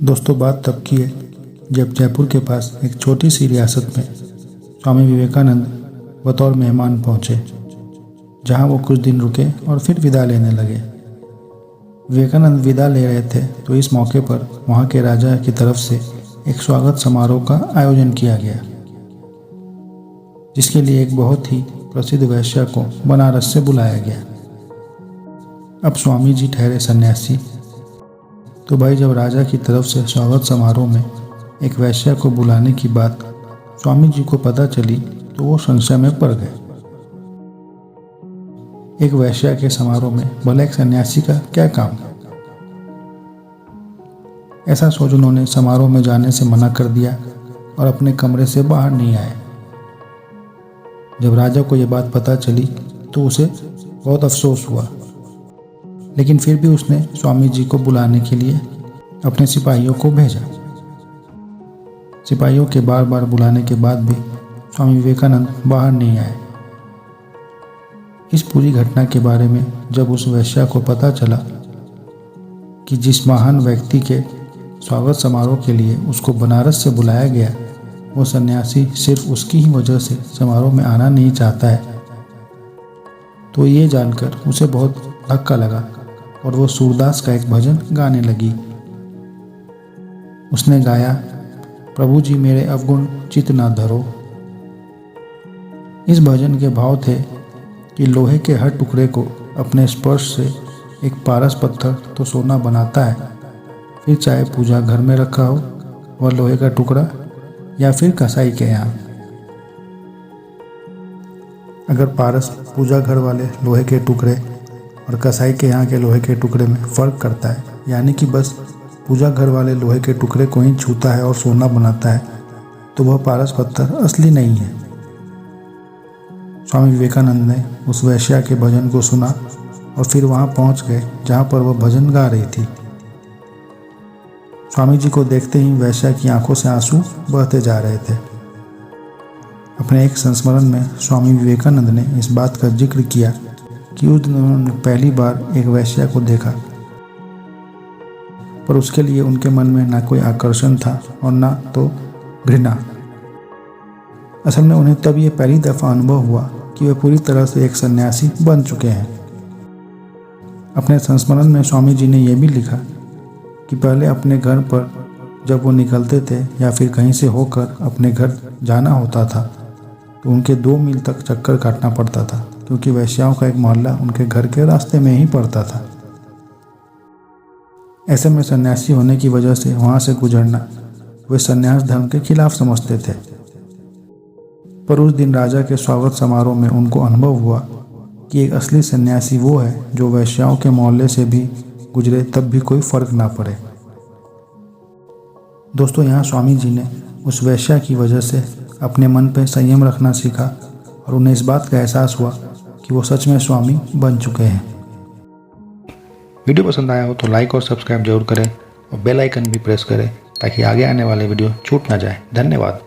दोस्तों, बात तब की है जब जयपुर के पास एक छोटी सी रियासत में स्वामी विवेकानंद बतौर मेहमान पहुंचे, जहां वो कुछ दिन रुके और फिर विदा लेने लगे। विवेकानंद विदा ले रहे थे तो इस मौके पर वहां के राजा की तरफ से एक स्वागत समारोह का आयोजन किया गया, जिसके लिए एक बहुत ही प्रसिद्ध वैश्या को बनारस से बुलाया गया। अब स्वामी जी ठहरे सन्यासी, तो भाई जब राजा की तरफ से स्वागत समारोह में एक वैश्या को बुलाने की बात स्वामी जी को पता चली तो वो संशय में पड़ गए। एक वैश्या के समारोह में भला एक सन्यासी का क्या काम? ऐसा सोच उन्होंने समारोह में जाने से मना कर दिया और अपने कमरे से बाहर नहीं आए। जब राजा को यह बात पता चली तो उसे बहुत अफसोस हुआ, लेकिन फिर भी उसने स्वामी जी को बुलाने के लिए अपने सिपाहियों को भेजा। सिपाहियों के बार बार बुलाने के बाद भी स्वामी विवेकानंद बाहर नहीं आए। इस पूरी घटना के बारे में जब उस वैश्या को पता चला कि जिस महान व्यक्ति के स्वागत समारोह के लिए उसको बनारस से बुलाया गया, वो सन्यासी सिर्फ उसकी ही वजह से समारोह में आना नहीं चाहता है, तो ये जानकर उसे बहुत धक्का लगा और वो सूरदास का एक भजन गाने लगी। उसने गाया, प्रभु जी मेरे अवगुण चित ना धरो। इस भजन के भाव थे कि लोहे के हर टुकड़े को अपने स्पर्श से एक पारस पत्थर तो सोना बनाता है, फिर चाहे पूजा घर में रखा हो वह लोहे का टुकड़ा या फिर कसाई के यहाँ। अगर पारस पूजा घर वाले लोहे के टुकड़े और कसाई के यहाँ के लोहे के टुकड़े में फ़र्क करता है, यानी कि बस पूजा घर वाले लोहे के टुकड़े को ही छूता है और सोना बनाता है, तो वह पारस पत्थर असली नहीं है। स्वामी विवेकानंद ने उस वैश्या के भजन को सुना और फिर वहाँ पहुँच गए जहाँ पर वह भजन गा रही थी। स्वामी जी को देखते ही वैश्या की आंखों से आंसू बहते जा रहे थे। अपने एक संस्मरण में स्वामी विवेकानंद ने इस बात का जिक्र किया कि उस दिन उन्होंने पहली बार एक वैश्या को देखा, पर उसके लिए उनके मन में ना कोई आकर्षण था और ना तो घृणा। असल में उन्हें तब ये पहली दफ़ा अनुभव हुआ कि वे पूरी तरह से एक सन्यासी बन चुके हैं। अपने संस्मरण में स्वामी जी ने यह भी लिखा कि पहले अपने घर पर जब वो निकलते थे या फिर कहीं से होकर अपने घर जाना होता था तो उनके 2 मील तक चक्कर काटना पड़ता था, क्योंकि वैश्याओं का एक मोहल्ला उनके घर के रास्ते में ही पड़ता था। ऐसे में सन्यासी होने की वजह से वहाँ से गुजरना वे सन्यास धर्म के खिलाफ समझते थे। पर उस दिन राजा के स्वागत समारोह में उनको अनुभव हुआ कि एक असली सन्यासी वो है जो वैश्याओं के मोहल्ले से भी गुजरे तब भी कोई फर्क ना पड़े। दोस्तों, यहाँ स्वामी जी ने उस वैश्या की वजह से अपने मन पर संयम रखना सीखा और उन्हें इस बात का एहसास हुआ कि वो सच में स्वामी बन चुके हैं। वीडियो पसंद आया हो तो लाइक और सब्सक्राइब जरूर करें और बेल आइकन भी प्रेस करें ताकि आगे आने वाले वीडियो छूट ना जाए। धन्यवाद।